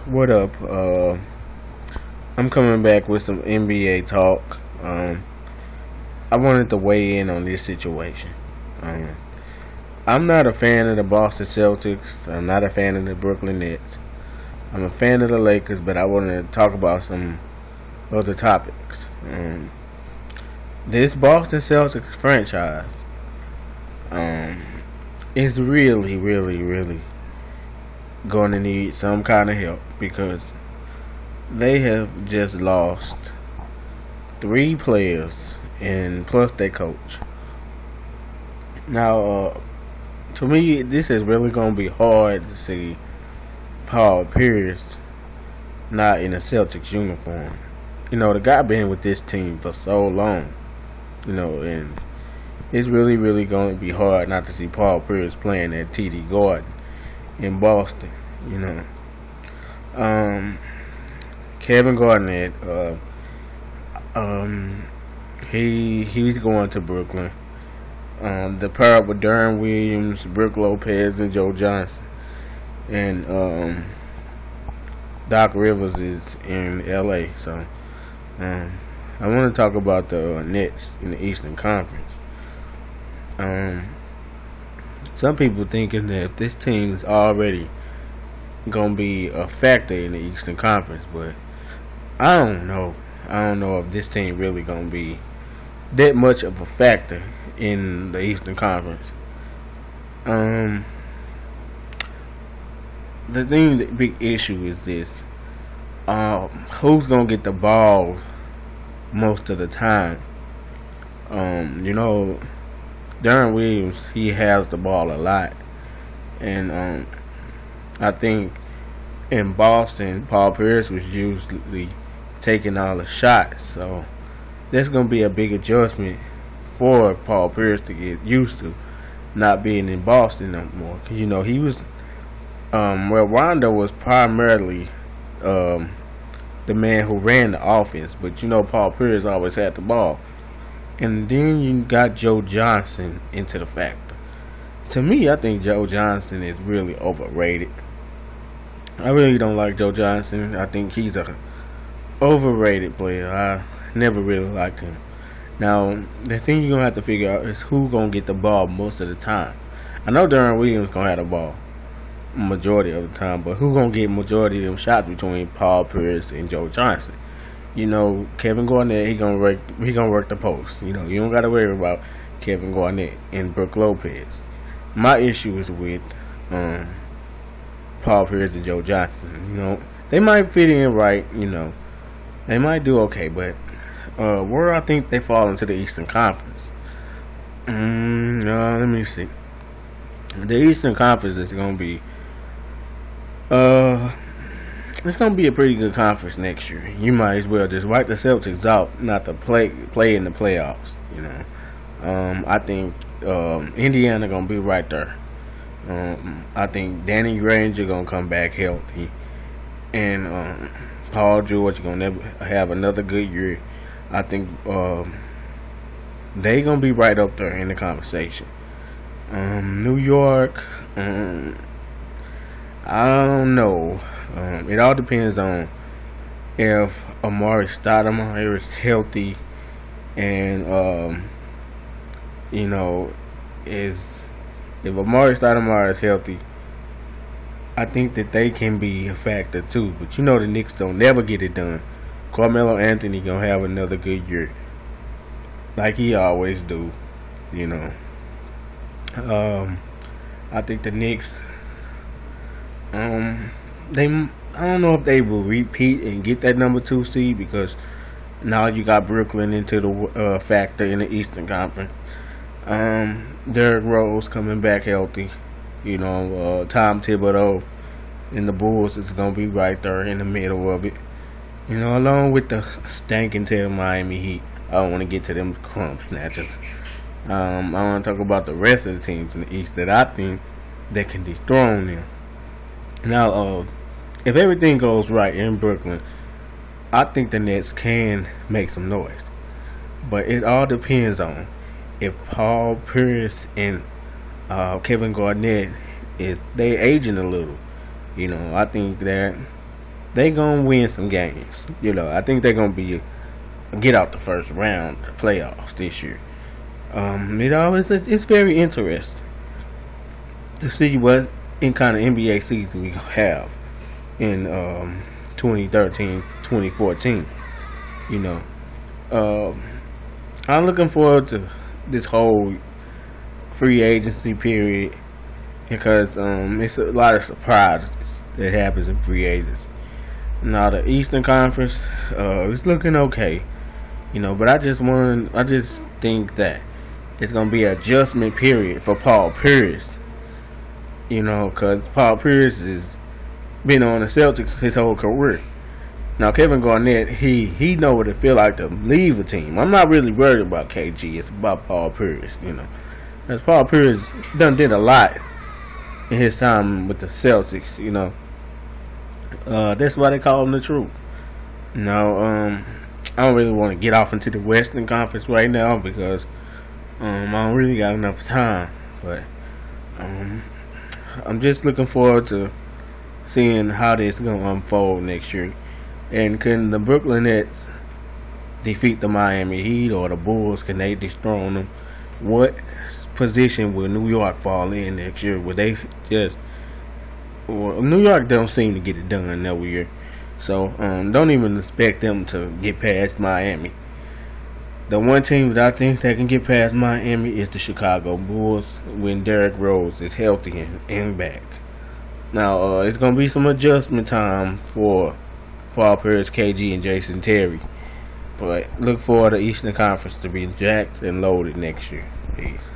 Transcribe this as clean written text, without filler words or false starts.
What up? I'm coming back with some NBA talk. I wanted to weigh in on this situation. Um, I'm not a fan of the Boston Celtics. I'm not a fan of the Brooklyn Nets. I'm a fan of the Lakers, but I want to talk about some other topics. This Boston Celtics franchise um, is really going to need some kind of help because they have just lost three players and plus their coach. Now, to me, this is really going to be hard to see Paul Pierce not in a Celtics uniform. You know, the guy been with this team for so long. You know, and it's really going to be hard not to see Paul Pierce playing at TD Garden in Boston. You know, Kevin Garnett, he's going to Brooklyn. The pair up with Darren Williams, Brook Lopez, and Joe Johnson, and Doc Rivers is in LA. So I want to talk about the Nets in the Eastern Conference. Some people thinking that this team is already gonna be a factor in the Eastern Conference, but I don't know. I don't know if this team really gonna be that much of a factor in the Eastern Conference. The big issue is this: who's gonna get the ball most of the time? You know, Darren Williams, he has the ball a lot, and I think in Boston, Paul Pierce was usually taking all the shots, so there's gonna be a big adjustment for Paul Pierce to get used to not being in Boston no more. 'Cause, you know, he was Rondo was primarily the man who ran the offense, but you know Paul Pierce always had the ball. And then you got Joe Johnson into the factor. To me, I think Joe Johnson is really overrated. I really don't like Joe Johnson. I think he's a overrated player. I never really liked him. Now, the thing you're gonna have to figure out is who gonna get the ball most of the time. I know Darren Williams gonna have the ball majority of the time, but who gonna get majority of them shots between Paul Pierce and Joe Johnson? You know, Kevin Garnett, he gonna work the post. You know, you don't gotta worry about Kevin Garnett and Brook Lopez. My issue is with Paul Pierce and Joe Johnson. You know, they might fit in right. You know, they might do okay, but where I think they fall into the Eastern Conference. Let me see. The Eastern Conference is gonna be it's gonna be a pretty good conference next year. You might as well just wipe the Celtics out, not to play in the playoffs. You know, I think Indiana gonna be right there. I think Danny Granger gonna come back healthy, and Paul George gonna have another good year. I think they gonna be right up there in the conversation. New York, I don't know. It all depends on if Amari Stoudemire is healthy, and you know, if Amari Stoudemire is healthy, I think that they can be a factor too. But you know, the Knicks don't never get it done. Carmelo Anthony gonna have another good year, like he always do. You know, I think the Knicks, I don't know if they will repeat and get that number 2 seed because now you got Brooklyn into the factor in the Eastern Conference. Derrick Rose coming back healthy. You know, Tom Thibodeau and the Bulls is gonna be right there in the middle of it. You know, along with the stanking tail Miami Heat. I don't want to get to them crumb snatchers. I want to talk about the rest of the teams in the East that I think that can dethrone them. Now, if everything goes right in Brooklyn, I think the Nets can make some noise. But it all depends on if Paul Pierce and Kevin Garnett, if they aging a little. You know, I think that they gonna win some games. You know, I think they're gonna be get out the first round of the playoffs this year. It's very interesting to see what in kind of NBA season we have in 2013, 2014. You know, I'm looking forward to this whole free agency period because it's a lot of surprises that happens in free agency. Now the Eastern Conference is looking okay, you know, but I just think that it's gonna be an adjustment period for Paul Pierce, you know, because Paul Pierce has been on the Celtics his whole career. Now Kevin Garnett, he know what it feel like to leave a team. I'm not really worried about KG. It's about Paul Pierce, you know, as Paul Pierce did a lot in his time with the Celtics, you know. That's why they call him the truth. Now, I don't really want to get off into the Western Conference right now because I don't really got enough time. But I'm just looking forward to seeing how this is going to unfold next year. And can the Brooklyn Nets defeat the Miami Heat, or the Bulls, can they dethrone them? What position will New York fall in next year? Will they just... Well, New York don't seem to get it done every year. So, don't even expect them to get past Miami. The one team that I think that can get past Miami is the Chicago Bulls when Derrick Rose is healthy and back. Now, it's going to be some adjustment time for Paul Pierce, KG, and Jason Terry. But look forward to Eastern Conference to be jacked and loaded next year. Peace.